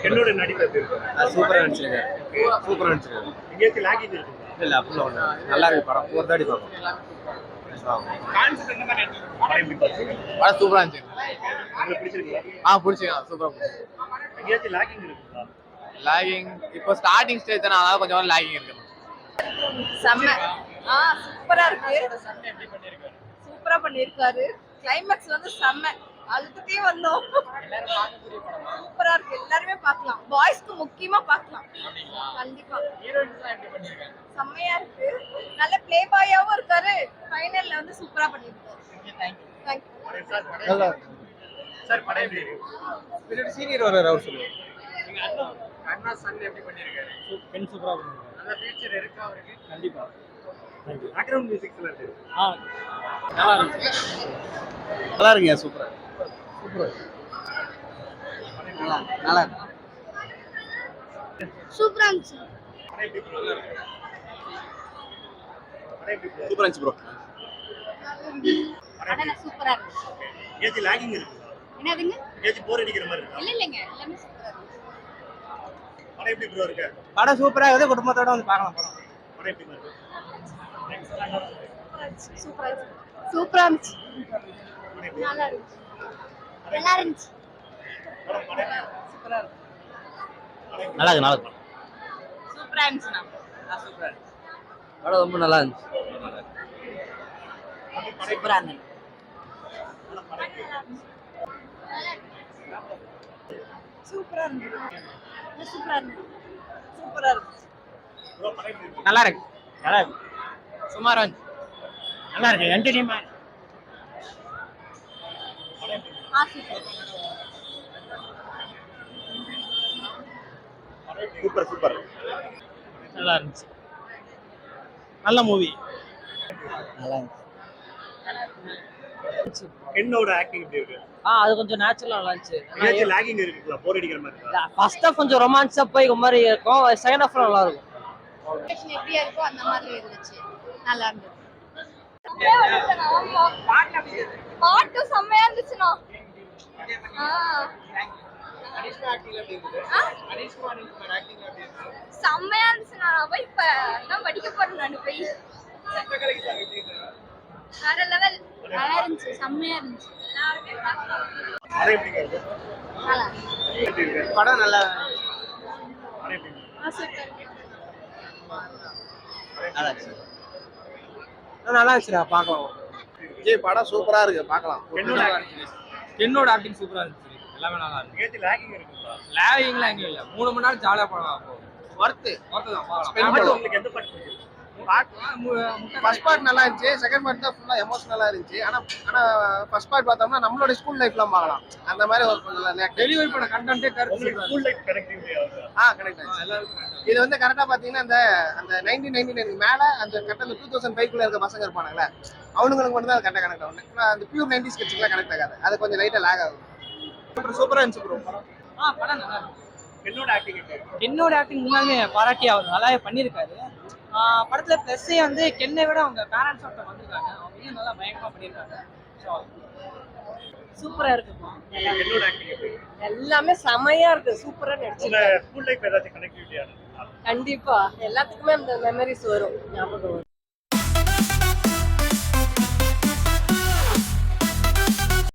என்னோட நடிப்பு எப்படி இருக்கு? சூப்பரா நடிச்சிருக்காரு. சூப்பரா நடிச்சிருக்காரு. எங்கேயாச்சும் லாகிங் இருக்குங்களா? இல்ல அப்படிலாம் ஒண்ணு நல்லா இருக்கு படம். ஒரு தாடி பார்ப்போம். கான்செப்ட் என்ன மாதிரி இருக்கு? படம் எப்படி பாத்தீங்க? படம் சூப்பரா இருந்துச்சு. உங்களுக்கு பிடிச்சிருக்கா? பிடிச்சிருக்கா சூப்பரா பிடிச்சி. எங்கேயாச்சும் லாகிங் இருக்குங்களா? லாகிங் இப்போ ஸ்டார்டிங் ஸ்டேஜ் தானே, அதாவது கொஞ்சம் லாகிங் இருக்கு. செம்ம. சூப்பரா இருக்கு. சூப்பரா பண்ணிருக்காரு. கிளைமாக்ஸ் வந்து செம்ம. அழுதுட்டே வந்தோம். சூப்பரா இருக்கு. எல்லாருமே பார்க்கலாம். பாய்ஸ்க்கு முக்கியமா பார்க்கலாம். கண்டிப்பா. செம்மையா இருக்கு. நல்ல ப்ளே பாயாவும் இருக்காரு. ஃபைனல்ல வந்து சூப்பரா பண்ணிருக்காரு. தேங்க்யூ. நல்லா சார் படம் எப்படி இருக்கு? பின்னாடி சீனியர் வராரு அவர் சொல்லுவார். நீங்க அண்ணா சன் எப்படி பண்ணிருக்காரு? பெண் சூப்பரா பண்ணிருக்காரு. நல்ல ஃபியூச்சர் இருக்கா அவருக்கு? கண்டிப்பா. தேங்க்யூ. பேக்ரவுண்ட் மியூசிக்ஸ்ல இருக்கு. நல்லா இருக்கு. நல்லா இருக்குங்க சூப்பரா. சூப்பரா. நல்லா இருக்கு. சூப்பரா இருந்துச்சு. படம் எப்படி ப்ரோ இருக்கு? படம் எப்படி ப்ரோ? சூப்பரா இருந்துச்சு ப்ரோ. படம் சூப்பரா இருந்துச்சு. எங்கேயாச்சும் லாகிங் இருக்குங்களா? என்னதுங்க? எங்கேயாச்சும் போர் அடிக்கிற மாதிரி இருக்கா? இல்லைங்க. எல்லாமே சூப்பரா இருந்துச்சு. படம் எப்படி ப்ரோ இருக்கு? படம் சூப்பரா இருக்குது. குடும்பத்தோட வந்து பார்க்கலாம் படம். படம் எப்படி இருக்கு? சூப்பரா இருந்துச்சு. சூப்பரா இருந்துச்சு. நல்லா இருந்துச்சு. நல்லா இருந்துச்சு. சூப்பரா இருக்கு. நல்லா இருக்கு. நல்லா இருக்கு. சூப்பரா இருந்துச்சுண்ணா. சூப்பரா இருக்கு. படம் ரொம்ப நல்லா இருந்துச்சு. சூப்பரா இருந்துச்சு. சூப்பரா இருந்துச்சு. சூப்பரா இருந்துச்சு. சூப்பரா இருந்துச்சு. ப்ரோ படம் எப்படி இருக்கு? நல்லா இருக்கு. நல்லா இருக்கு. சுமாரா இருந்துச்சு. நல்லா இருக்கு. என்டர்டெயின்மென்ட். Super super. நல்லா இருந்துச்சு. நல்ல மூவி. நல்லா இருந்துச்சு. என்னோட ஆக்டிங் எப்படி இருக்கு? அது கொஞ்சம் நேச்சுரலா நல்லா இருந்துச்சு. எங்கேயாச்சும் லாகிங் இருக்குங்களா? போர் அடிக்கிற மாதிரி இருக்கா? ஃபர்ஸ்ட் ஹாஃப் கொஞ்சம் ரொமான்ஸா போய் ஒரு மாதிரி இருக்கும். செகண்ட் ஹாஃப் நல்லா இருக்கும். எப்படியா இருக்கோ அந்த மாதிரி இருந்துச்சு. நல்லா இருந்துச்சு. பாட்டு செம்மையா இருந்துச்சுண்ணா. செம்மையா இருந்துச்சுண்ணா. போய் இப்ப நான் படிக்க போறேன். நான் போய் வேற லெவல். நல்லா இருந்துச்சு. செம்மையா இருந்துச்சு. எல்லாருமே பார்க்கலாம். படம் எப்படி இருக்கு? நல்லா எப்படி இருக்கு? படம் நல்லா படம் எப்படி இருக்கு? நல்லா இருந்துச்சு. நல்லா இருந்துச்சுடா பார்க்கலாம். ஜெய் படம் சூப்பரா இருக்கு பார்க்கலாம். என்னோட ஆக்டிங் சூப்பரா இருந்துச்சு. எல்லாமே நல்லா இருக்கு. எங்கேயாச்சும் லாகிங் இருக்குங்களா? லேவிங்லாம் எங்க இல்ல. 3 மணி நேரம் ஜாலியா போகலாம். வர்த்து. பாட்டு உங்களுக்கு எந்த பாட்டு பிடிச்சிருக்கு? ஃபர்ஸ்ட் பார்ட் நல்லா இருந்துச்சு. செகண்ட் பார்ட் தான் ஃபுல்லா எமோஷனலா இருந்துச்சு. ஆனா ஃபர்ஸ்ட் பார்ட் பார்த்தோம்னா நம்மளோட ஸ்கூல் லைஃப்லாம் பார்க்கலாம். அந்த மாதிரி ஒரு டெலிவரி பண்ண கண்டென்ட்டே உங்களுக்கு கரெக்ட். ஸ்கூல் லைஃப் கனெக்டிவிட்டி ஆகுது. கரெக்ட் ஆச்சு. இது வந்து கரெக்டா பாத்தீங்கன்னா அந்த 1999 மேல அந்த கரெக்டா 2005 குள்ள இருக்க பசங்க இருப்பாங்கல்ல, அவனுங்களுக்கு மட்டும் தான் கரெக்டா கனெக்ட் ஆகும். அந்த பியூர் 90s கிட்ஸ்க்குலாம் கனெக்ட் ஆகாது. அது கொஞ்சம் லைட்டா லாக் ஆகும். சூப்பரா இருந்துச்சு ப்ரோ படம். படம் நல்லா இருக்கு. என்னோட ஆக்டிங் எப்படி இருக்கு? என்னோட ஆக்டிங் முன்னாலுமே பாராட்டி அவர் நல்லாவே பண்ணியிருக்காரு. படத்துல பிளஸ்ஸே வந்து கென்னை விட அவங்க பேரண்ட்ஸ் ஒருத்தர் வந்திருக்காங்க. அவங்க இன்னும் நல்லா பயங்கரமா பண்ணியிருக்காங்க. சூப்பரா இருக்கு. என்னோட ஆக்டிங் எப்படி இருக்கு? எல்லாமே செமையா இருக்கு. சூப்பரா உங்க நடிச்சிருக்காரு. ஸ்கூல் லைஃப் ஏதாச்சும் கனெக்டிவிட்டி ஆகுது? கண்டிப்பா எல்லாத்துக்குமே அந்த மெமரிஸ் வரும். ஞாபகம் வரும்.